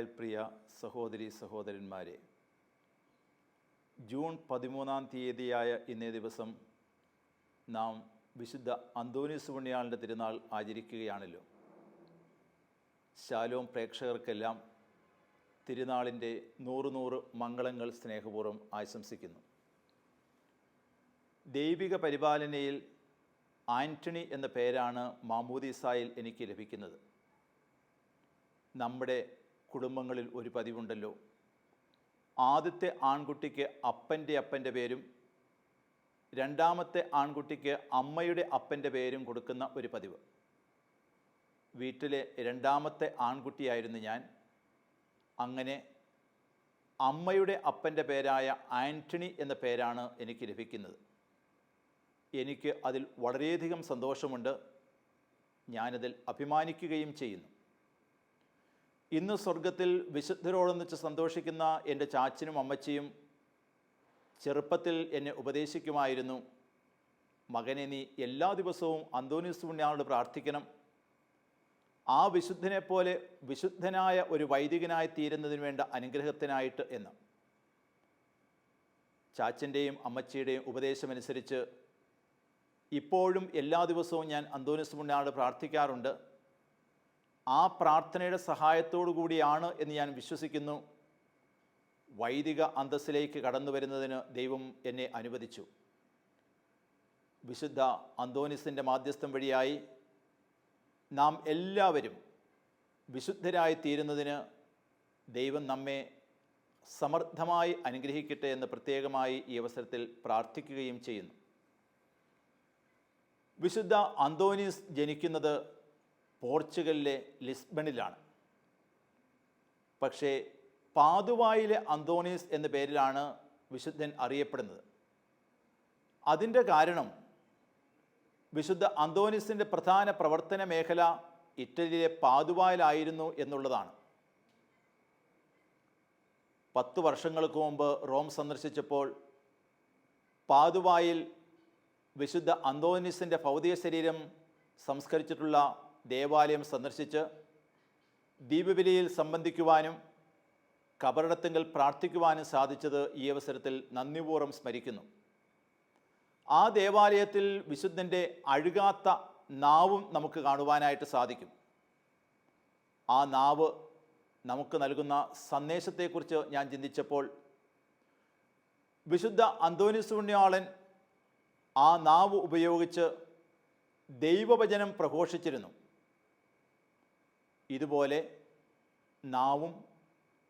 മിശിഹായിൽ പ്രിയ സഹോദരി സഹോദരന്മാരെ, ജൂൺ 13 ഇന്നേ ദിവസം നാം വിശുദ്ധ അന്തോനീസ് പുണ്യാളൻ്റെ തിരുനാൾ ആചരിക്കുകയാണല്ലോ. ശാലോം പ്രേക്ഷകർക്കെല്ലാം തിരുനാളിൻ്റെ 100 മംഗളങ്ങൾ സ്നേഹപൂർവ്വം ആശംസിക്കുന്നു. ദൈവിക പരിപാലനയിൽ ആൻ്റണി എന്ന പേരാണ് മാമോദീസായിൽ എനിക്ക് ലഭിക്കുന്നത്. നമ്മുടെ കുടുംബങ്ങളിൽ ഒരു പതിവുണ്ടല്ലോ, ആദ്യത്തെ ആൺകുട്ടിക്ക് അപ്പൻ്റെ പേരും രണ്ടാമത്തെ ആൺകുട്ടിക്ക് അമ്മയുടെ അപ്പൻ്റെ പേരും കൊടുക്കുന്ന ഒരു പതിവ്. വീട്ടിലെ രണ്ടാമത്തെ ആൺകുട്ടിയായിരുന്നു ഞാൻ. അങ്ങനെ അമ്മയുടെ അപ്പൻ്റെ പേരായ ആൻ്റണി എന്ന പേരാണ് എനിക്ക് ലഭിക്കുന്നത്. എനിക്ക് അതിൽ വളരെയധികം സന്തോഷമുണ്ട്. ഞാനതിൽ അഭിമാനിക്കുകയും ചെയ്യുന്നു. ഇന്ന് സ്വർഗത്തിൽ വിശുദ്ധരോടൊന്നിച്ച് സന്തോഷിക്കുന്ന എൻ്റെ ചാച്ചനും അമ്മച്ചിയും ചെറുപ്പത്തിൽ എന്നെ ഉപദേശിക്കുമായിരുന്നു, മകനെ നീ എല്ലാ ദിവസവും അന്തോനീസ് പുണ്യാളനോട് പ്രാർത്ഥിക്കണം, ആ വിശുദ്ധനെ പോലെ വിശുദ്ധനായ ഒരു വൈദികനായി തീരുന്നതിന് വേണ്ട അനുഗ്രഹത്തിനായിട്ട് എന്ന്. ചാച്ചൻ്റെയും അമ്മച്ചിയുടെയും ഉപദേശമനുസരിച്ച് ഇപ്പോഴും എല്ലാ ദിവസവും ഞാൻ അന്തോനീസ് പുണ്യാളനോട് പ്രാർത്ഥിക്കാറുണ്ട്. ആ പ്രാർത്ഥനയുടെ സഹായത്തോടു കൂടിയാണ് എന്ന് ഞാൻ വിശ്വസിക്കുന്നു വൈദിക അന്തസ്സിലേക്ക് കടന്നു വരുന്നതിന് ദൈവം എന്നെ അനുവദിച്ചു. വിശുദ്ധ അന്തോനീസിൻ്റെ മാധ്യസ്ഥം വഴിയായി നാം എല്ലാവരും വിശുദ്ധരായി തീരുന്നതിന് ദൈവം നമ്മെ സമർത്ഥമായി അനുഗ്രഹിക്കട്ടെ എന്ന് പ്രത്യേകമായി ഈ അവസരത്തിൽ പ്രാർത്ഥിക്കുകയും ചെയ്യുന്നു. വിശുദ്ധ അന്തോനീസ് ജനിക്കുന്നത് പോർച്ചുഗലിലെ ലിസ്ബണിലാണ്. പക്ഷേ പാതുവായിലെ അന്തോനീസ് എന്ന പേരിലാണ് വിശുദ്ധൻ അറിയപ്പെടുന്നത്. അതിൻ്റെ കാരണം വിശുദ്ധ അന്തോനീസിൻ്റെ പ്രധാന പ്രവർത്തന മേഖല ഇറ്റലിയിലെ പാതുവായിലായിരുന്നു എന്നുള്ളതാണ്. 10 വർഷങ്ങൾക്ക് മുമ്പ് റോം സന്ദർശിച്ചപ്പോൾ പാതുവായിൽ വിശുദ്ധ അന്തോനീസിൻ്റെ ഭൗതിക ശരീരം സംസ്കരിച്ചിട്ടുള്ള ദേവാലയം സന്ദർശിച്ച് ദീപബലിയിൽ സംബന്ധിക്കുവാനും കബറിടത്തെങ്കിൽ പ്രാർത്ഥിക്കുവാനും സാധിച്ചത് ഈ അവസരത്തിൽ നന്ദിപൂർവ്വം സ്മരിക്കുന്നു. ആ ദേവാലയത്തിൽ വിശുദ്ധൻ്റെ അഴുകാത്ത നാവും നമുക്ക് കാണുവാനായിട്ട് സാധിക്കും. ആ നാവ് നമുക്ക് നൽകുന്ന സന്ദേശത്തെക്കുറിച്ച് ഞാൻ ചിന്തിച്ചപ്പോൾ വിശുദ്ധ അന്തോനീസ് പുണ്യാളൻ ആ നാവ് ഉപയോഗിച്ച് ദൈവവചനം പ്രഘോഷിച്ചിരുന്നു. ഇതുപോലെ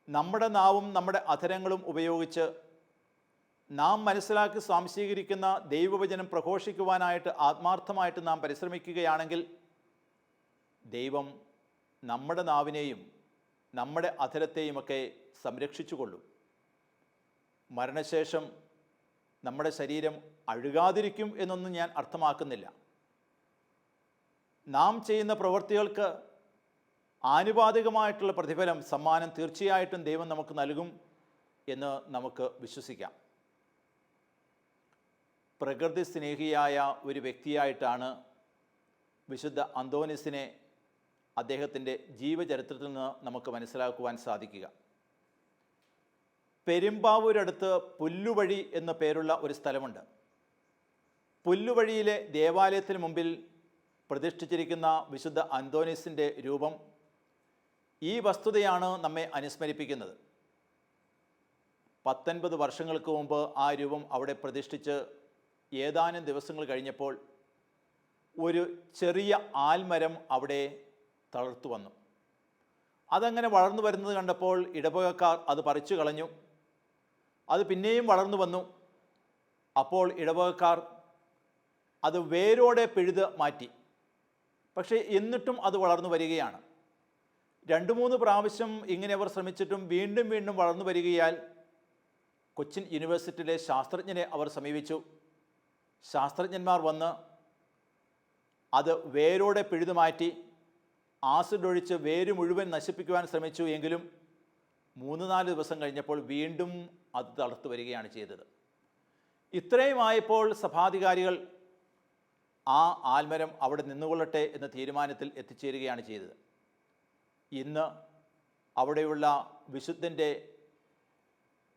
നമ്മുടെ നാവും നമ്മുടെ അധരങ്ങളും ഉപയോഗിച്ച് നാം മനസ്സിലാക്കി സ്വാംശീകരിക്കുന്ന ദൈവവചനം പ്രഘോഷിക്കുവാനായിട്ട് ആത്മാർത്ഥമായിട്ട് നാം പരിശ്രമിക്കുകയാണെങ്കിൽ ദൈവം നമ്മുടെ നാവിനെയും നമ്മുടെ അധരത്തെയുമൊക്കെ സംരക്ഷിച്ചുകൊള്ളും. മരണശേഷം നമ്മുടെ ശരീരം അഴുകാതിരിക്കും എന്നൊന്നും ഞാൻ അർത്ഥമാക്കുന്നില്ല. നാം ചെയ്യുന്ന പ്രവൃത്തികൾക്ക് ആനുപാതികമായിട്ടുള്ള പ്രതിഫലം, സമ്മാനം തീർച്ചയായിട്ടും ദൈവം നമുക്ക് നൽകും എന്ന് നമുക്ക് വിശ്വസിക്കാം. പ്രകൃതി സ്നേഹിയായ ഒരു വ്യക്തിയായിട്ടാണ് വിശുദ്ധ അന്തോനീസിനെ അദ്ദേഹത്തിൻ്റെ ജീവചരിത്രത്തിൽ നിന്ന് നമുക്ക് മനസ്സിലാക്കുവാൻ സാധിക്കുക. പെരുമ്പാവൂരടുത്ത് പുല്ലുവഴി എന്ന പേരുള്ള ഒരു സ്ഥലമുണ്ട്. പുല്ലുവഴിയിലെ ദേവാലയത്തിന് മുമ്പിൽ പ്രതിഷ്ഠിച്ചിരിക്കുന്ന വിശുദ്ധ അന്തോനീസിൻ്റെ രൂപം ഈ വസ്തുതയാണ് നമ്മെ അനുസ്മരിപ്പിക്കുന്നത്. 19 വർഷങ്ങൾക്ക് മുമ്പ് ആ രൂപം അവിടെ പ്രതിഷ്ഠിച്ച് ഏതാനും ദിവസങ്ങൾ കഴിഞ്ഞപ്പോൾ ഒരു ചെറിയ ആൽമരം അവിടെ തളർത്തു വന്നു. അതങ്ങനെ വളർന്നു വരുന്നത് കണ്ടപ്പോൾ ഇടവകക്കാർ അത് പറിച്ചു കളഞ്ഞു. അത് പിന്നെയും വളർന്നു വന്നു. അപ്പോൾ ഇടവകക്കാർ അത് വേരോടെ പിഴുത് മാറ്റി. പക്ഷേ എന്നിട്ടും അത് വളർന്നു വരികയാണ്. 2-3 പ്രാവശ്യം ഇങ്ങനെ അവർ ശ്രമിച്ചിട്ടും വീണ്ടും വളർന്നു വരികയാൽ കൊച്ചിൻ യൂണിവേഴ്സിറ്റിയിലെ ശാസ്ത്രജ്ഞനെ അവർ സമീപിച്ചു. ശാസ്ത്രജ്ഞന്മാർ വന്ന് അത് വേരോടെ പിഴുതു മാറ്റി ആസിഡ് ഒഴിച്ച് വേര് മുഴുവൻ നശിപ്പിക്കുവാൻ ശ്രമിച്ചു. എങ്കിലും 3-4 ദിവസം കഴിഞ്ഞപ്പോൾ വീണ്ടും അത് തളർത്തു വരികയാണ് ചെയ്തത്. ഇത്രയുമായപ്പോൾ സഭാധികാരികൾ ആ ആൽമരം അവിടെ നിന്നുകൊള്ളട്ടെ എന്ന തീരുമാനത്തിൽ എത്തിച്ചേരുകയാണ് ചെയ്തത്. ഇന്ന് അവിടെയുള്ള വിശുദ്ധൻ്റെ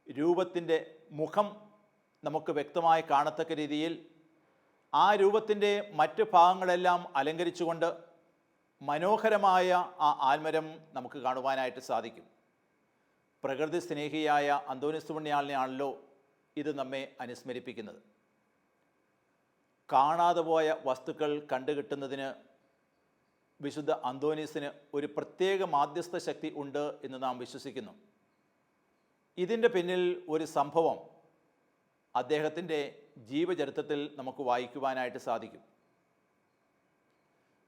രൂപത്തിൻ്റെ മുഖം നമുക്ക് വ്യക്തമായി കാണത്തക്ക രീതിയിൽ ആ രൂപത്തിൻ്റെ മറ്റ് ഭാഗങ്ങളെല്ലാം അലങ്കരിച്ചുകൊണ്ട് മനോഹരമായ ആ ആൽമരം നമുക്ക് കാണുവാനായിട്ട് സാധിക്കും. പ്രകൃതി സ്നേഹിയായ അന്തോനീസ് പുണ്യാളനെയാണല്ലോ ഇത് നമ്മെ അനുസ്മരിപ്പിക്കുന്നത്. കാണാതെ പോയ വസ്തുക്കൾ കണ്ടുകിട്ടുന്നതിന് വിശുദ്ധ അന്തോനീസിന് ഒരു പ്രത്യേക മാധ്യസ്ഥ ശക്തി ഉണ്ട് എന്ന് നാം വിശ്വസിക്കുന്നു. ഇതിൻ്റെ പിന്നിൽ ഒരു സംഭവം അദ്ദേഹത്തിൻ്റെ ജീവചരിത്രത്തിൽ നമുക്ക് വായിക്കുവാനായിട്ട് സാധിക്കും.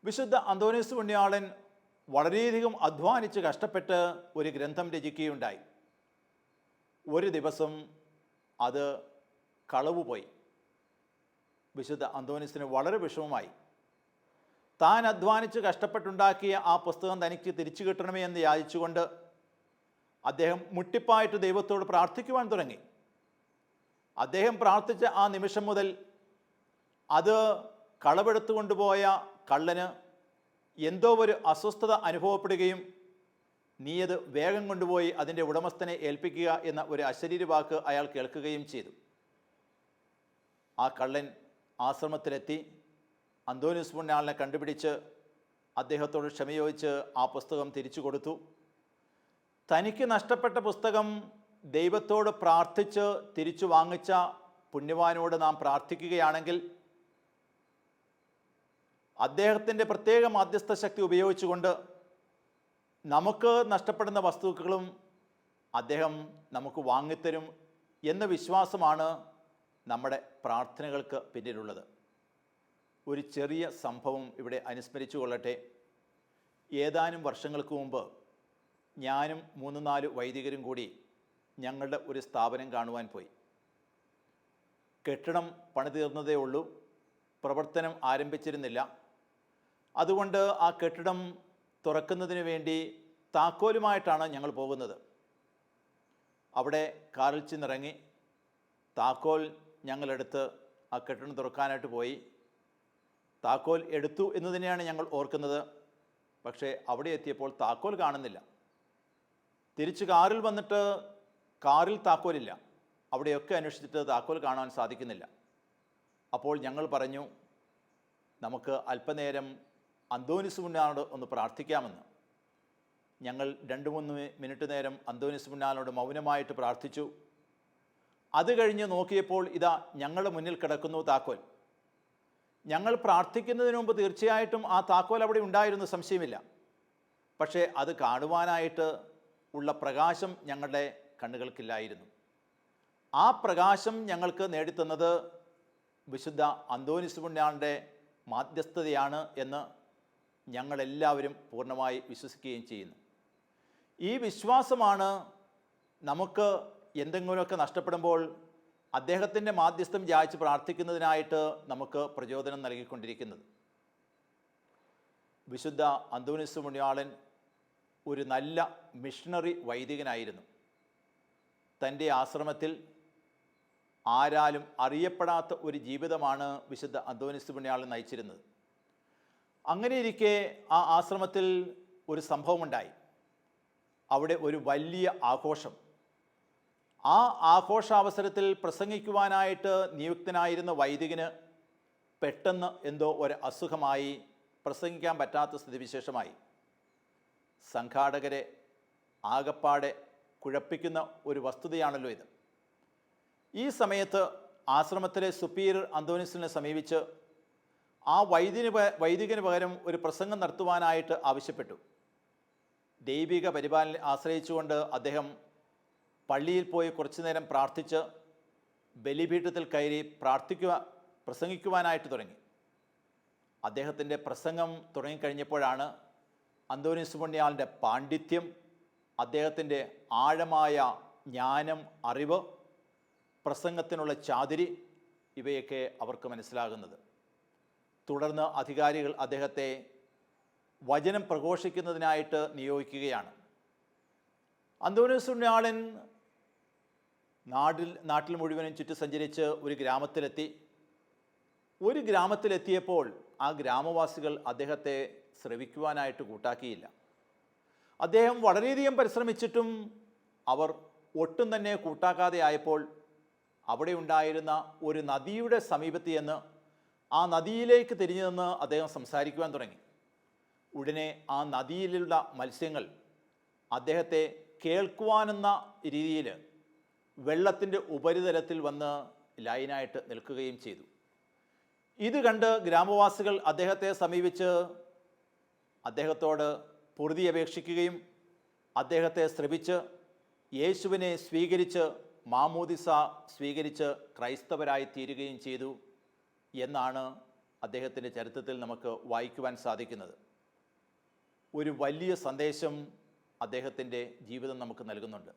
വിശുദ്ധ അന്തോനീസ് പുണ്യാളൻ വളരെയധികം അധ്വാനിച്ച് കഷ്ടപ്പെട്ട് ഒരു ഗ്രന്ഥം രചിക്കുകയുണ്ടായി. ഒരു ദിവസം അത് കളവുപോയി. വിശുദ്ധ അന്തോനീസിന് വളരെ വിഷമമായി. താൻ അധ്വാനിച്ച് കഷ്ടപ്പെട്ടുണ്ടാക്കിയ ആ പുസ്തകം തനിക്ക് തിരിച്ചു കിട്ടണമേ എന്ന് യാചിച്ചുകൊണ്ട് അദ്ദേഹം മുട്ടിപ്പായിട്ട് ദൈവത്തോട് പ്രാർത്ഥിക്കുവാൻ തുടങ്ങി. അദ്ദേഹം പ്രാർത്ഥിച്ച ആ നിമിഷം മുതൽ അത് കളവെടുത്തു കൊണ്ടുപോയ കള്ളന് എന്തോ ഒരു അസ്വസ്ഥത അനുഭവപ്പെടുകയും നീ അത് വേഗം കൊണ്ടുപോയി അതിൻ്റെ ഉടമസ്ഥനെ ഏൽപ്പിക്കുക എന്ന ഒരു അശരീരി വാക്ക് അയാൾ കേൾക്കുകയും ചെയ്തു. ആ കള്ളൻ ആശ്രമത്തിലെത്തി അന്തോനീസ് പുണ്യാളനെ കണ്ടുപിടിച്ച് അദ്ദേഹത്തോട് ക്ഷമ ചോദിച്ച് ആ പുസ്തകം തിരിച്ചു കൊടുത്തു. തനിക്ക് നഷ്ടപ്പെട്ട പുസ്തകം ദൈവത്തോട് പ്രാർത്ഥിച്ച് തിരിച്ചു വാങ്ങിച്ച പുണ്യവാനോട് നാം പ്രാർത്ഥിക്കുകയാണെങ്കിൽ അദ്ദേഹത്തിൻ്റെ പ്രത്യേക മധ്യസ്ഥ ശക്തി ഉപയോഗിച്ചുകൊണ്ട് നമുക്ക് നഷ്ടപ്പെടുന്ന വസ്തുക്കളും അദ്ദേഹം നമുക്ക് വാങ്ങിത്തരും എന്ന വിശ്വാസമാണ് നമ്മുടെ പ്രാർത്ഥനകൾക്ക് പിന്നിലുള്ളത്. ഒരു ചെറിയ സംഭവം ഇവിടെ അനുസ്മരിച്ചു കൊള്ളട്ടെ. ഏതാനും വർഷങ്ങൾക്ക് മുമ്പ് ഞാനും 3-4 വൈദികരും കൂടി ഞങ്ങളുടെ ഒരു സ്ഥാപനം കാണുവാൻ പോയി. കെട്ടിടം പണിതീർന്നതേ ഉള്ളൂ, പ്രവർത്തനം ആരംഭിച്ചിരുന്നില്ല. അതുകൊണ്ട് ആ കെട്ടിടം തുറക്കുന്നതിന് വേണ്ടി താക്കോലുമായിട്ടാണ് ഞങ്ങൾ പോകുന്നത്. അവിടെ കാറിൽ ചെന്നിറങ്ങി താക്കോൽ ഞങ്ങളെടുത്ത് ആ കെട്ടിടം തുറക്കാനായിട്ട് പോയി. താക്കോൽ എടുത്തു എന്ന് തന്നെയാണ് ഞങ്ങൾ ഓർക്കുന്നത്. പക്ഷേ അവിടെ എത്തിയപ്പോൾ താക്കോൽ കാണുന്നില്ല. തിരിച്ച് കാറിൽ വന്നിട്ട് കാറിൽ താക്കോലില്ല. അവിടെയൊക്കെ അന്വേഷിച്ചിട്ട് താക്കോൽ കാണാൻ സാധിക്കുന്നില്ല. അപ്പോൾ ഞങ്ങൾ പറഞ്ഞു, നമുക്ക് അല്പനേരം അന്തോനീസ് പുണ്യാളനോട് ഒന്ന് പ്രാർത്ഥിക്കാമെന്ന്. ഞങ്ങൾ 2-3 മിനിറ്റ് നേരം അന്തോനീസ് പുണ്യാളനോട് മൗനമായിട്ട് പ്രാർത്ഥിച്ചു. അത് കഴിഞ്ഞ് നോക്കിയപ്പോൾ ഇതാ ഞങ്ങളുടെ മുന്നിൽ കിടക്കുന്നു താക്കോൽ. ഞങ്ങൾ പ്രാർത്ഥിക്കുന്നതിന് മുമ്പ് തീർച്ചയായിട്ടും ആ താക്കോൽ അവിടെ ഉണ്ടായിരുന്നു, സംശയമില്ല. പക്ഷേ അത് കാണുവാനായിട്ട് ഉള്ള പ്രകാശം ഞങ്ങളുടെ കണ്ണുകൾക്കില്ലായിരുന്നു. ആ പ്രകാശം ഞങ്ങൾക്ക് നേടിത്തന്നത് വിശുദ്ധ അന്തോനീസ് പുണ്യാളൻ്റെ മാധ്യസ്ഥതയാണ് എന്ന് ഞങ്ങളെല്ലാവരും പൂർണ്ണമായി വിശ്വസിക്കുകയും ചെയ്യുന്നു. ഈ വിശ്വാസമാണ് നമുക്ക് എന്തെങ്കിലുമൊക്കെ നഷ്ടപ്പെടുമ്പോൾ അദ്ദേഹത്തിൻ്റെ മാധ്യസ്ഥം യാചിച്ച് പ്രാർത്ഥിക്കുന്നതിനായിട്ട് നമുക്ക് പ്രചോദനം നൽകിക്കൊണ്ടിരിക്കുന്നത്. വിശുദ്ധ അന്തോനീസ് പുണ്യാളൻ ഒരു നല്ല മിഷണറി വൈദികനായിരുന്നു. തൻ്റെ ആശ്രമത്തിൽ ആരാലും അറിയപ്പെടാത്ത ഒരു ജീവിതമാണ് വിശുദ്ധ അന്തോനീസ് പുണ്യാളൻ നയിച്ചിരുന്നത്. അങ്ങനെയിരിക്കെ ആ ആശ്രമത്തിൽ ഒരു സംഭവമുണ്ടായി. അവിടെ ഒരു വലിയ ആഘോഷം. ആ ആഘോഷാവസരത്തിൽ പ്രസംഗിക്കുവാനായിട്ട് നിയുക്തനായിരുന്ന വൈദികന് പെട്ടെന്ന് എന്തോ ഒരു അസുഖമായി പ്രസംഗിക്കാൻ പറ്റാത്ത സ്ഥിതിവിശേഷമായി. സംഘാടകരെ ആകപ്പാടെ കുഴപ്പിക്കുന്ന ഒരു വസ്തുതയാണല്ലോ ഇത്. ഈ സമയത്ത് ആശ്രമത്തിലെ സുപ്പീരിയർ അന്തോനീസിനെ സമീപിച്ച് ആ വൈദികന് പകരം ഒരു പ്രസംഗം നടത്തുവാനായിട്ട് ആവശ്യപ്പെട്ടു. ദൈവിക പരിപാലനെ ആശ്രയിച്ചുകൊണ്ട് അദ്ദേഹം പള്ളിയിൽ പോയി കുറച്ചു നേരം പ്രാർത്ഥിച്ച് ബലിപീഠത്തിൽ കയറി പ്രസംഗിക്കുവാനായിട്ട് തുടങ്ങി. അദ്ദേഹത്തിൻ്റെ പ്രസംഗം തുടങ്ങിക്കഴിഞ്ഞപ്പോഴാണ് അന്തോനീസ് പുണ്യാളൻ്റെ പാണ്ഡിത്യം, അദ്ദേഹത്തിൻ്റെ ആഴമായ ജ്ഞാനം, അറിവ്, പ്രസംഗത്തിനുള്ള ചാതുരി ഇവയൊക്കെ അവർക്ക് മനസ്സിലാകുന്നത്. തുടർന്ന് അധികാരികൾ അദ്ദേഹത്തെ വചനം പ്രഘോഷിക്കുന്നതിനായിട്ട് നിയോഗിക്കുകയാണ്. അന്തോനീസ് പുണ്യാളൻ നാട്ടിൽ മുഴുവനും ചുറ്റി സഞ്ചരിച്ച് ഒരു ഗ്രാമത്തിലെത്തി. ഒരു ഗ്രാമത്തിലെത്തിയപ്പോൾ ആ ഗ്രാമവാസികൾ അദ്ദേഹത്തെ ശ്രവിക്കുവാനായിട്ട് കൂട്ടാക്കിയില്ല. അദ്ദേഹം വളരെയധികം പരിശ്രമിച്ചിട്ടും അവർ ഒട്ടും തന്നെ കൂട്ടാക്കാതെ ആയപ്പോൾ അവിടെ ഉണ്ടായിരുന്ന ഒരു നദിയുടെ സമീപത്ത് ചെന്ന് ആ നദിയിലേക്ക് തിരിഞ്ഞു നിന്ന് അദ്ദേഹം സംസാരിക്കുവാൻ തുടങ്ങി. ഉടനെ ആ നദിയിലുള്ള മത്സ്യങ്ങൾ അദ്ദേഹത്തെ കേൾക്കുവാനെന്ന രീതിയിൽ വെള്ളത്തിൻ്റെ ഉപരിതലത്തിൽ വന്ന് ലൈനായിട്ട് നിൽക്കുകയും ചെയ്തു. ഇത് കണ്ട് ഗ്രാമവാസികൾ അദ്ദേഹത്തെ സമീപിച്ച് അദ്ദേഹത്തോട് പൊറുതി അപേക്ഷിക്കുകയും അദ്ദേഹത്തെ ശ്രമിച്ച് യേശുവിനെ സ്വീകരിച്ച് മാമോദിസ സ്വീകരിച്ച് ക്രൈസ്തവരായി തീരുകയും ചെയ്തു എന്നാണ് അദ്ദേഹത്തിൻ്റെ ചരിത്രത്തിൽ നമുക്ക് വായിക്കുവാൻ സാധിക്കുന്നത്. ഒരു വലിയ സന്ദേശം അദ്ദേഹത്തിൻ്റെ ജീവിതം നമുക്ക് നൽകുന്നുണ്ട്.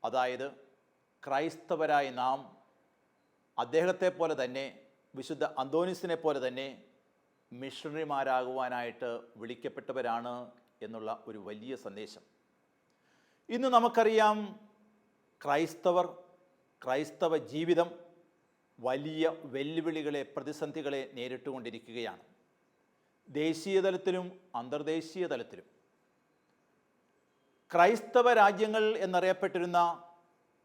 അതായത് ക്രൈസ്തവരായ നാം അദ്ദേഹത്തെ പോലെ തന്നെ, വിശുദ്ധ അന്തോനീസിനെ പോലെ തന്നെ മിഷണറിമാരാകുവാനായിട്ട് വിളിക്കപ്പെട്ടവരാണ് എന്നുള്ള ഒരു വലിയ സന്ദേശം. ഇന്ന് നമുക്കറിയാം, ക്രൈസ്തവ ജീവിതം വലിയ വെല്ലുവിളികളെ, പ്രതിസന്ധികളെ നേരിട്ടുകൊണ്ടിരിക്കുകയാണ്. ദേശീയ തലത്തിലും അന്തർദേശീയ തലത്തിലും. ക്രൈസ്തവ രാജ്യങ്ങൾ എന്നറിയപ്പെട്ടിരുന്ന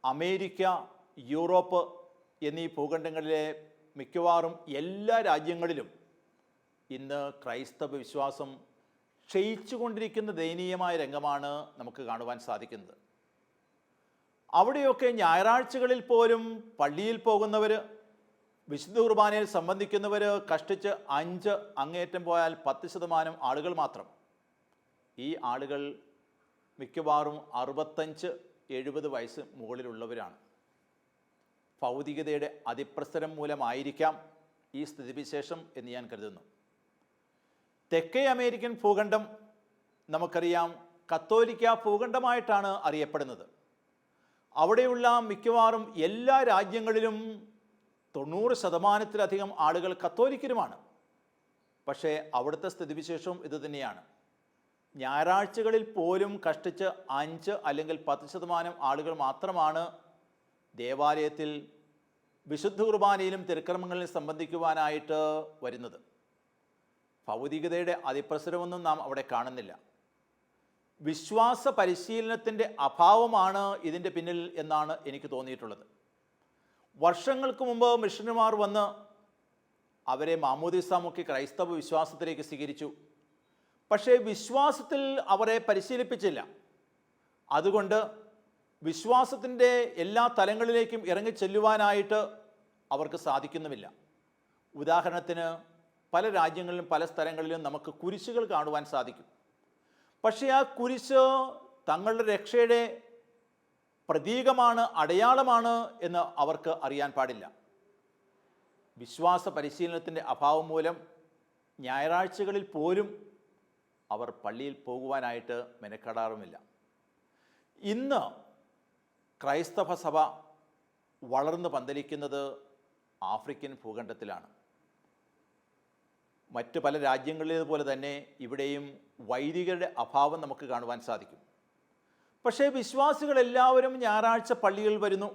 അമേരിക്ക, യൂറോപ്പ് എന്നീ ഭൂഖണ്ഡങ്ങളിലെ മിക്കവാറും എല്ലാ രാജ്യങ്ങളിലും ഇന്ന് ക്രൈസ്തവ വിശ്വാസം ക്ഷയിച്ചുകൊണ്ടിരിക്കുന്ന ദയനീയമായ രംഗമാണ് നമുക്ക് കാണുവാൻ സാധിക്കുന്നത്. അവിടെയൊക്കെ ഞായറാഴ്ചകളിൽ പോലും പള്ളിയിൽ പോകുന്നവർ, വിശുദ്ധ കുർബാനയിൽ സംബന്ധിക്കുന്നവർ കഷ്ടിച്ച് 5, അങ്ങേറ്റം പോയാൽ 10% ആളുകൾ മാത്രം. ഈ ആളുകൾ മിക്കവാറും 65-70 വയസ്സ് മുകളിലുള്ളവരാണ്. ഭൗതികതയുടെ അതിപ്രസരം മൂലമായിരിക്കാം ഈ സ്ഥിതിവിശേഷം എന്ന് ഞാൻ കരുതുന്നു. തെക്കേ അമേരിക്കൻ ഭൂഖണ്ഡം നമുക്കറിയാം കത്തോലിക്ക ഭൂഖണ്ഡമായിട്ടാണ് അറിയപ്പെടുന്നത്. അവിടെയുള്ള മിക്കവാറും എല്ലാ രാജ്യങ്ങളിലും 90%-ലധികം ആളുകൾ കത്തോലിക്കരുമാണ്. പക്ഷേ അവിടുത്തെ സ്ഥിതിവിശേഷവും ഇതുതന്നെയാണ്. ഞായറാഴ്ചകളിൽ പോലും കഷ്ടിച്ച് 5 അല്ലെങ്കിൽ 10% ആളുകൾ മാത്രമാണ് ദേവാലയത്തിൽ വിശുദ്ധ കുർബാനയിലും തിരുക്കർമ്മങ്ങളിലും സംബന്ധിക്കുവാനായിട്ട് വരുന്നത്. ഭൗതികതയുടെ അതിപ്രസരമൊന്നും നാം അവിടെ കാണുന്നില്ല. വിശ്വാസ പരിശീലനത്തിൻ്റെ അഭാവമാണ് ഇതിൻ്റെ പിന്നിൽ എന്നാണ് എനിക്ക് തോന്നിയിട്ടുള്ളത്. വർഷങ്ങൾക്ക് മുമ്പ് മിഷണറിമാർ വന്ന് അവരെ മാമോദിസ മുക്കി ക്രൈസ്തവ വിശ്വാസത്തിലേക്ക് സ്വീകരിച്ചു. പക്ഷേ വിശ്വാസത്തിൽ അവരെ പരിശീലിപ്പിച്ചില്ല. അതുകൊണ്ട് വിശ്വാസത്തിൻ്റെ എല്ലാ തലങ്ങളിലേക്കും ഇറങ്ങിച്ചെല്ലുവാനായിട്ട് അവർക്ക് സാധിക്കുന്നുമില്ല. ഉദാഹരണത്തിന് പല രാജ്യങ്ങളിലും പല സ്ഥലങ്ങളിലും നമുക്ക് കുരിശുകൾ കാണുവാൻ സാധിക്കും. പക്ഷേ ആ കുരിശ് തങ്ങളുടെ രക്ഷയുടെ പ്രതീകമാണ്, അടയാളമാണ് എന്ന് അവർക്ക് അറിയാൻ പാടില്ല. വിശ്വാസ പരിശീലനത്തിൻ്റെ അഭാവം മൂലം ഞായറാഴ്ചകളിൽ പോലും അവർ പള്ളിയിൽ പോകുവാനായിട്ട് മെനക്കെടാറുമില്ല. ഇന്ന് ക്രൈസ്തവ സഭ വളർന്നു പന്തലിക്കുന്നത് ആഫ്രിക്കൻ ഭൂഖണ്ഡത്തിലാണ്. മറ്റ് പല രാജ്യങ്ങളിലേതുപോലെ തന്നെ ഇവിടെയും വൈദികരുടെ അഭാവം നമുക്ക് കാണുവാൻ സാധിക്കും. പക്ഷേ വിശ്വാസികളെല്ലാവരും ഞായറാഴ്ച പള്ളിയിൽ വരുന്നു.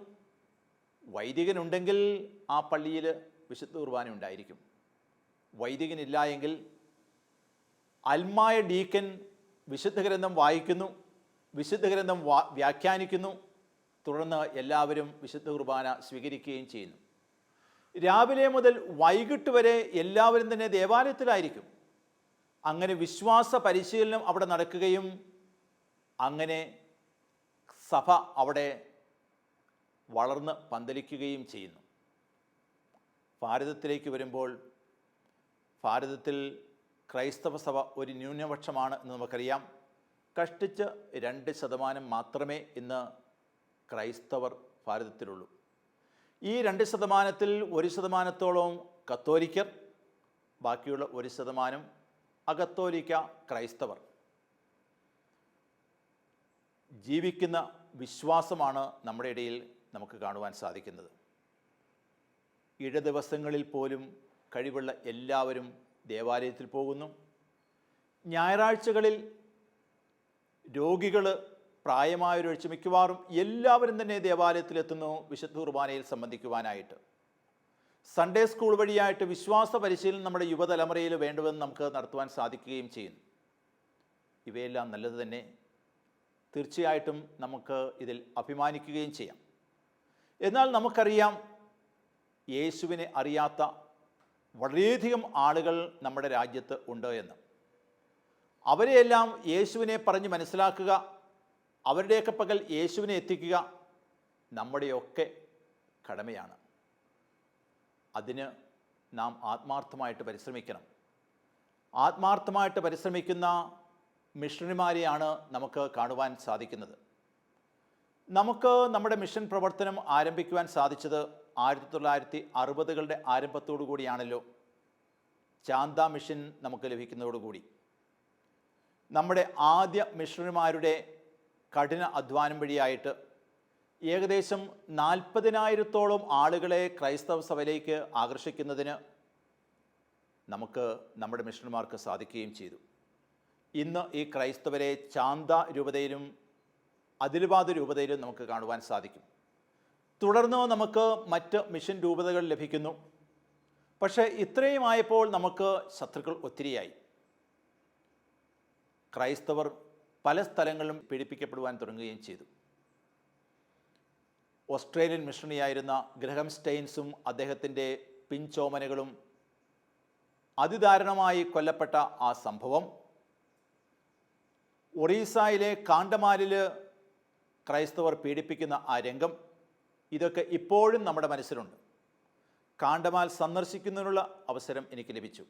വൈദികനുണ്ടെങ്കിൽ ആ പള്ളിയിൽ വിശുദ്ധ കുർബാന ഉണ്ടായിരിക്കും. വൈദികനില്ല എങ്കിൽ അൽമായ ഡീക്കൻ വിശുദ്ധ ഗ്രന്ഥം വായിക്കുന്നു, വിശുദ്ധ ഗ്രന്ഥം വ്യാഖ്യാനിക്കുന്നു. തുടർന്ന് എല്ലാവരും വിശുദ്ധ കുർബാന സ്വീകരിക്കുകയും ചെയ്യുന്നു. രാവിലെ മുതൽ വൈകിട്ട് വരെ എല്ലാവരും തന്നെ ദേവാലയത്തിലായിരിക്കും. അങ്ങനെ വിശ്വാസ പരിശീലനം അവിടെ നടക്കുകയും അങ്ങനെ സഭ അവിടെ വളർന്ന് പന്തലിക്കുകയും ചെയ്യുന്നു. ഭാരതത്തിലേക്ക് വരുമ്പോൾ ഭാരതത്തിൽ ക്രൈസ്തവ സഭ ഒരു ന്യൂനപക്ഷമാണ് എന്ന് നമുക്കറിയാം. കഷ്ടിച്ച് 2% മാത്രമേ ഇന്ന് ക്രൈസ്തവർ ഭാരതത്തിലുള്ളൂ. ഈ 2%-ൽ 1%-ഓളം കത്തോലിക്കർ, ബാക്കിയുള്ള 1% അകത്തോലിക്ക ക്രൈസ്തവർ. ജീവിക്കുന്ന വിശ്വാസമാണ് നമ്മുടെ ഇടയിൽ നമുക്ക് കാണുവാൻ സാധിക്കുന്നത്. ഇട ദിവസങ്ങളിൽ പോലും കഴിവുള്ള എല്ലാവരും ദേവാലയത്തിൽ പോകുന്നു. ഞായറാഴ്ചകളിൽ രോഗികൾ, പ്രായമായൊരൊഴിച്ച് മിക്കവാറും എല്ലാവരും തന്നെ ദേവാലയത്തിലെത്തുന്നു വിശുദ്ധ കുർബാനയിൽ സംബന്ധിക്കുവാനായിട്ട്. സൺഡേ സ്കൂൾ വഴിയായിട്ട് വിശ്വാസ പരിശീലനം നമ്മുടെ യുവതലമുറയിൽ വേണ്ടുവെന്ന് നമുക്ക് നടത്തുവാൻ സാധിക്കുകയും ചെയ്യുന്നു. ഇവയെല്ലാം നല്ലത് തന്നെ. തീർച്ചയായിട്ടും നമുക്ക് ഇതിൽ അഭിമാനിക്കുകയും ചെയ്യാം. എന്നാൽ നമുക്കറിയാം, യേശുവിനെ അറിയാത്ത വളരെയധികം ആളുകൾ നമ്മുടെ രാജ്യത്ത് ഉണ്ട് എന്ന്. അവരെയെല്ലാം യേശുവിനെ പറഞ്ഞ് മനസ്സിലാക്കുക, അവരുടെയൊക്കെ പക്കൽ യേശുവിനെ എത്തിക്കുക നമ്മുടെയൊക്കെ കടമയാണ്. അതിന് നാം ആത്മാർത്ഥമായിട്ട് പരിശ്രമിക്കണം. ആത്മാർത്ഥമായിട്ട് പരിശ്രമിക്കുന്ന മിഷണറിമാരെയാണ് നമുക്ക് കാണുവാൻ സാധിക്കുന്നത്. നമുക്ക് നമ്മുടെ മിഷൻ പ്രവർത്തനം ആരംഭിക്കുവാൻ സാധിച്ചത് 1960കളുടെ ആരംഭത്തോടു കൂടിയാണല്ലോ. ചാന്ത മിഷൻ നമുക്ക് ലഭിക്കുന്നതോടുകൂടി നമ്മുടെ ആദ്യ മിഷണറിമാരുടെ കഠിന അധ്വാനം വഴിയായിട്ട് ഏകദേശം 40,000-ഓളം ആളുകളെ ക്രൈസ്തവ സഭയിലേക്ക് ആകർഷിക്കുന്നതിന് നമുക്ക് നമ്മുടെ മിഷണറിമാർക്ക് സാധിക്കുകയും ചെയ്തു. ഇന്ന് ഈ ക്രൈസ്തവരെ ചാന്ത രൂപതയിലും അതിലുവാദ് രൂപതയിലും നമുക്ക് കാണുവാൻ സാധിക്കും. തുടർന്ന് നമുക്ക് മറ്റ് മിഷൻ രൂപതകൾ ലഭിക്കുന്നു. പക്ഷേ ഇത്രയുമായപ്പോൾ നമുക്ക് ശത്രുക്കൾ ഒത്തിരിയായി. ക്രൈസ്തവർ പല സ്ഥലങ്ങളിലും പീഡിപ്പിക്കപ്പെടുവാൻ തുടങ്ങുകയും ചെയ്തു. ഓസ്ട്രേലിയൻ മിഷണറിയായിരുന്ന ഗ്രഹം സ്റ്റെയിൻസും അദ്ദേഹത്തിൻ്റെ പിൻചോമനകളും അതിദാരുണമായി കൊല്ലപ്പെട്ട ആ സംഭവം, ഒറീസയിലെ കാണ്ടമാലിൽ ക്രൈസ്തവർ പീഡിപ്പിക്കുന്ന ആ രംഗം, ഇതൊക്കെ ഇപ്പോഴും നമ്മുടെ മനസ്സിലുണ്ട്. കാണ്ടമാൽ സന്ദർശിക്കുന്നതിനുള്ള അവസരം എനിക്ക് ലഭിച്ചു.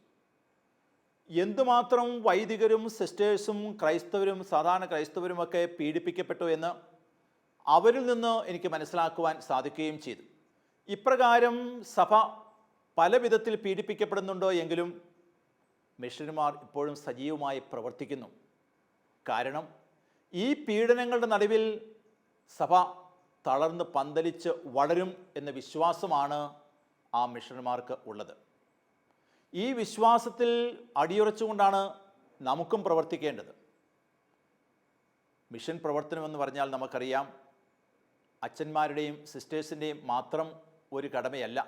എന്തുമാത്രം വൈദികരും സിസ്റ്റേഴ്സും ക്രൈസ്തവരും സാധാരണ ക്രൈസ്തവരുമൊക്കെ പീഡിപ്പിക്കപ്പെട്ടു എന്ന് അവരിൽ നിന്ന് എനിക്ക് മനസ്സിലാക്കുവാൻ സാധിക്കുകയും ചെയ്തു. ഇപ്രകാരം സഭ പല വിധത്തിൽ പീഡിപ്പിക്കപ്പെടുന്നുണ്ടോ എങ്കിലും മിഷണറിമാർ ഇപ്പോഴും സജീവമായി പ്രവർത്തിക്കുന്നു. കാരണം ഈ പീഡനങ്ങളുടെ നടുവിൽ സഭ തളർന്ന് പന്തലിച്ച് വളരും എന്ന വിശ്വാസമാണ് ആ മിഷണറിമാർക്ക് ഉള്ളത്. ഈ വിശ്വാസത്തിൽ അടിയുറച്ചുകൊണ്ടാണ് നമുക്കും പ്രവർത്തിക്കേണ്ടത്. മിഷൻ പ്രവർത്തനമെന്ന് പറഞ്ഞാൽ നമുക്കറിയാം, അച്ഛന്മാരുടെയും സിസ്റ്റേഴ്സിൻ്റെയും മാത്രം ഒരു കടമയല്ല.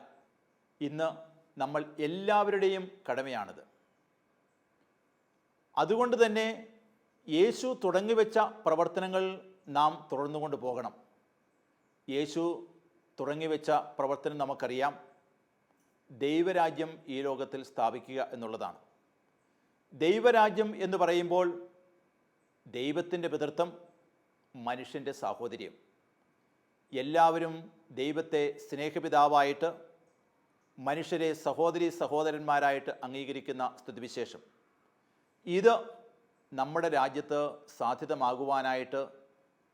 ഇന്ന് നമ്മൾ എല്ലാവരുടെയും കടമയാണിത്. അതുകൊണ്ട് തന്നെ യേശു തുടങ്ങിവെച്ച പ്രവർത്തനങ്ങൾ നാം തുടർന്നുകൊണ്ട് പോകണം. യേശു തുടങ്ങിവെച്ച പ്രവർത്തനം നമുക്കറിയാം, ദൈവരാജ്യം ഈ ലോകത്തിൽ സ്ഥാപിക്കുക എന്നുള്ളതാണ്. ദൈവരാജ്യം എന്ന് പറയുമ്പോൾ ദൈവത്തിൻ്റെ പിതൃത്വം, മനുഷ്യൻ്റെ സാഹോദര്യം, എല്ലാവരും ദൈവത്തെ സ്നേഹപിതാവായിട്ട് മനുഷ്യരെ സഹോദരി സഹോദരന്മാരായിട്ട് അംഗീകരിക്കുന്ന സ്ഥിതിവിശേഷം, ഇത് നമ്മുടെ രാജ്യത്ത് സാധ്യതമാകുവാനായിട്ട്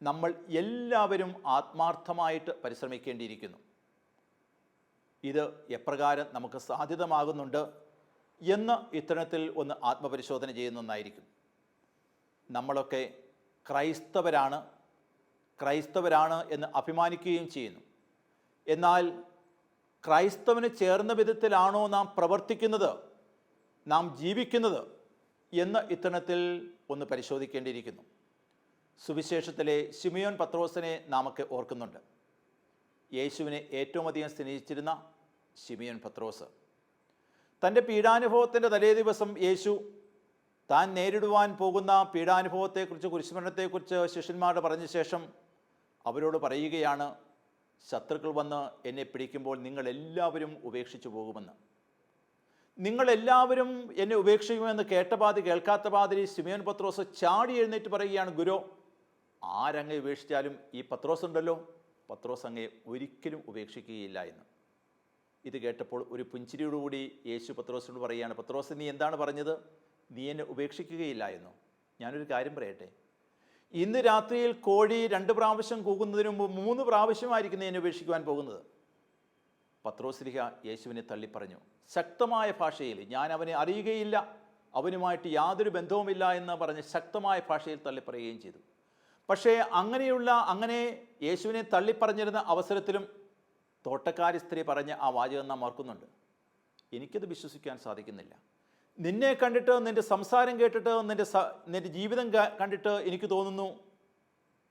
നമ്മൾ എല്ലാവരും ആത്മാർത്ഥമായിട്ട് പരിശ്രമിക്കേണ്ടിയിരിക്കുന്നു. ഇത് എപ്രകാരം നമുക്ക് സാധ്യതമാകുന്നുണ്ട് എന്ന് ഇത്തരത്തിൽ ഒന്ന് ആത്മപരിശോധന ചെയ്യുന്നതായിരിക്കും. നമ്മളൊക്കെ ക്രൈസ്തവരാണ് എന്ന് അഭിമാനിക്കുകയും ചെയ്യുന്നു. എന്നാൽ ക്രൈസ്തവന് ചേർന്ന വിധത്തിലാണോ നാം പ്രവർത്തിക്കുന്നത്, നാം ജീവിക്കുന്നത് എന്ന് ഇത്തരത്തിൽ ഒന്ന് പരിശോധിക്കേണ്ടിയിരിക്കുന്നു. സുവിശേഷത്തിലെ ശിമിയോൻ പത്രോസിനെ നാമൊക്കെ ഓർക്കുന്നുണ്ട്. യേശുവിനെ ഏറ്റവും അധികം സ്നേഹിച്ചിരുന്ന ശിമിയോൻ പത്രോസ്. തൻ്റെ പീഡാനുഭവത്തിൻ്റെ തലേ ദിവസം യേശു താൻ നേരിടുവാൻ പോകുന്ന പീഡാനുഭവത്തെക്കുറിച്ച്, കുരിശുമരണത്തെക്കുറിച്ച് ശിഷ്യന്മാരോട് പറഞ്ഞ ശേഷം അവരോട് പറയുകയാണ്, ശത്രുക്കൾ വന്ന് എന്നെ പിടിക്കുമ്പോൾ നിങ്ങളെല്ലാവരും ഉപേക്ഷിച്ചു പോകുമെന്ന്. നിങ്ങളെല്ലാവരും എന്നെ ഉപേക്ഷിക്കുമെന്ന് കേട്ട പാതി കേൾക്കാത്ത പാതിരി ശിമിയോൻ പത്രോസ് ചാടി എഴുന്നേറ്റ് പറയുകയാണ്, ഗുരു, ആരങ്ങെ ഉപേക്ഷിച്ചാലും ഈ പത്രോസ് ഉണ്ടല്ലോ, പത്രോസ് അങ്ങയെ ഒരിക്കലും ഉപേക്ഷിക്കുകയില്ല എന്ന്. ഇത് കേട്ടപ്പോൾ ഒരു പുഞ്ചിരിയോടുകൂടി യേശു പത്രോസിനോട് പറയുകയാണ്, പത്രോസ്, നീ എന്താണ് പറഞ്ഞത്? നീ എന്നെ ഉപേക്ഷിക്കുകയില്ല എന്നോ? ഞാനൊരു കാര്യം പറയട്ടെ, ഇന്ന് രാത്രിയിൽ കോഴി 2 പ്രാവശ്യം കൂകുന്നതിന് മുമ്പ് 3 പ്രാവശ്യമായിരിക്കും നീ എന്നെ ഉപേക്ഷിക്കുവാൻ പോകുന്നത്. പത്രോസ്ലിഹ യേശുവിനെ തള്ളിപ്പറഞ്ഞു. ശക്തമായ ഭാഷയിൽ, ഞാൻ അവനെ അറിയുകയില്ല, അവനുമായിട്ട് യാതൊരു ബന്ധവുമില്ല എന്ന് പറഞ്ഞ് ശക്തമായ ഭാഷയിൽ തള്ളിപ്പറയുകയും ചെയ്തു. പക്ഷേ അങ്ങനെ യേശുവിനെ തള്ളിപ്പറഞ്ഞിരുന്ന അവസരത്തിലും തോട്ടക്കാരി സ്ത്രീ പറഞ്ഞ ആ വാചകം നാം ഓർക്കുന്നുണ്ട്. എനിക്കത് വിശ്വസിക്കാൻ സാധിക്കുന്നില്ല. നിന്നെ കണ്ടിട്ട്, നിൻ്റെ സംസാരം കേട്ടിട്ട്, നിൻ്റെ ജീവിതം കണ്ടിട്ട് എനിക്ക് തോന്നുന്നു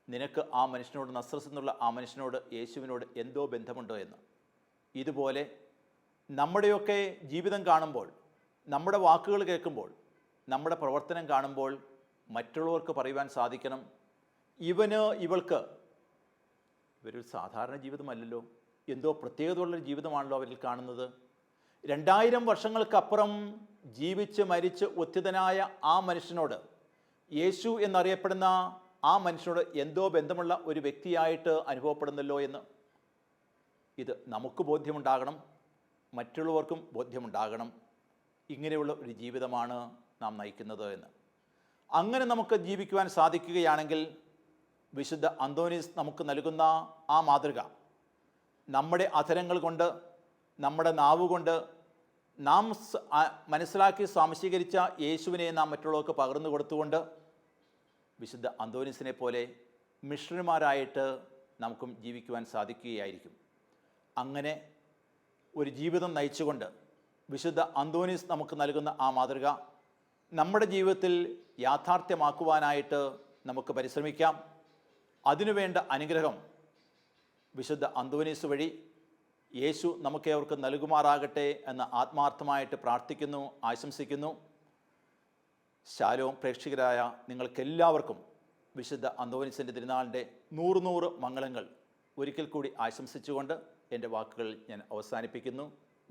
നിനക്ക് ആ മനുഷ്യനോട്, നസ്രത്ത് എന്നുള്ള ആ മനുഷ്യനോട്, യേശുവിനോട് എന്തോ ബന്ധമുണ്ടോ എന്ന്. ഇതുപോലെ നമ്മുടെയൊക്കെ ജീവിതം കാണുമ്പോൾ, നമ്മുടെ വാക്കുകൾ കേൾക്കുമ്പോൾ, നമ്മുടെ പ്രവർത്തനം കാണുമ്പോൾ മറ്റുള്ളവർക്ക് പറയുവാൻ സാധിക്കണം, ഇവൾക്ക് ഇവരൊരു സാധാരണ ജീവിതമല്ലല്ലോ, എന്തോ പ്രത്യേകതയുള്ളൊരു ജീവിതമാണല്ലോ അവരിൽ കാണുന്നത്. 2000 വർഷങ്ങൾക്കപ്പുറം ജീവിച്ച് മരിച്ച് ഉത്ഥിതനായ ആ മനുഷ്യനോട്, യേശു എന്നറിയപ്പെടുന്ന ആ മനുഷ്യനോട് എന്തോ ബന്ധമുള്ള ഒരു വ്യക്തിയായിട്ട് അനുഭവപ്പെടുന്നല്ലോ എന്ന്. ഇത് നമുക്ക് ബോധ്യമുണ്ടാകണം, മറ്റുള്ളവർക്കും ബോധ്യമുണ്ടാകണം. ഇങ്ങനെയുള്ള ഒരു ജീവിതമാണ് നാം നയിക്കുന്നത് എന്ന്. അങ്ങനെ നമുക്ക് ജീവിക്കുവാൻ സാധിക്കുകയാണെങ്കിൽ വിശുദ്ധ അന്തോനീസ് നമുക്ക് നൽകുന്ന ആ മാതൃക നമ്മുടെ അധരങ്ങൾ കൊണ്ട്, നമ്മുടെ നാവുകൊണ്ട് നാം മനസ്സിലാക്കി സ്വാംശീകരിച്ച യേശുവിനെ നാം മറ്റുള്ളവർക്ക് പകർന്നു കൊടുത്തുകൊണ്ട് വിശുദ്ധ അന്തോനീസിനെ പോലെ മിഷണറിമാരായിട്ട് നമുക്കും ജീവിക്കുവാൻ സാധിക്കുകയായിരിക്കും. അങ്ങനെ ഒരു ജീവിതം നയിച്ചുകൊണ്ട് വിശുദ്ധ അന്തോനീസ് നമുക്ക് നൽകുന്ന ആ മാതൃക നമ്മുടെ ജീവിതത്തിൽ യാഥാർത്ഥ്യമാക്കുവാനായിട്ട് നമുക്ക് പരിശ്രമിക്കാം. അതിനുവേണ്ട അനുഗ്രഹം വിശുദ്ധ അന്തോനീസ് വഴി യേശു നമുക്കേവർക്ക് നൽകുമാറാകട്ടെ എന്ന് ആത്മാർത്ഥമായിട്ട് പ്രാർത്ഥിക്കുന്നു, ആശംസിക്കുന്നു. ശാലോം. പ്രേക്ഷകരായ നിങ്ങൾക്കെല്ലാവർക്കും വിശുദ്ധ അന്തോനീസിൻ്റെ തിരുനാളിൻ്റെ 100 മംഗളങ്ങൾ ഒരിക്കൽ കൂടി ആശംസിച്ചുകൊണ്ട് എൻ്റെ വാക്കുകൾ ഞാൻ അവസാനിപ്പിക്കുന്നു.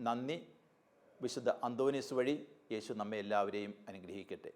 നന്ദി. വിശുദ്ധ അന്തോനീസ് വഴി യേശു നമ്മെ എല്ലാവരെയും അനുഗ്രഹിക്കട്ടെ.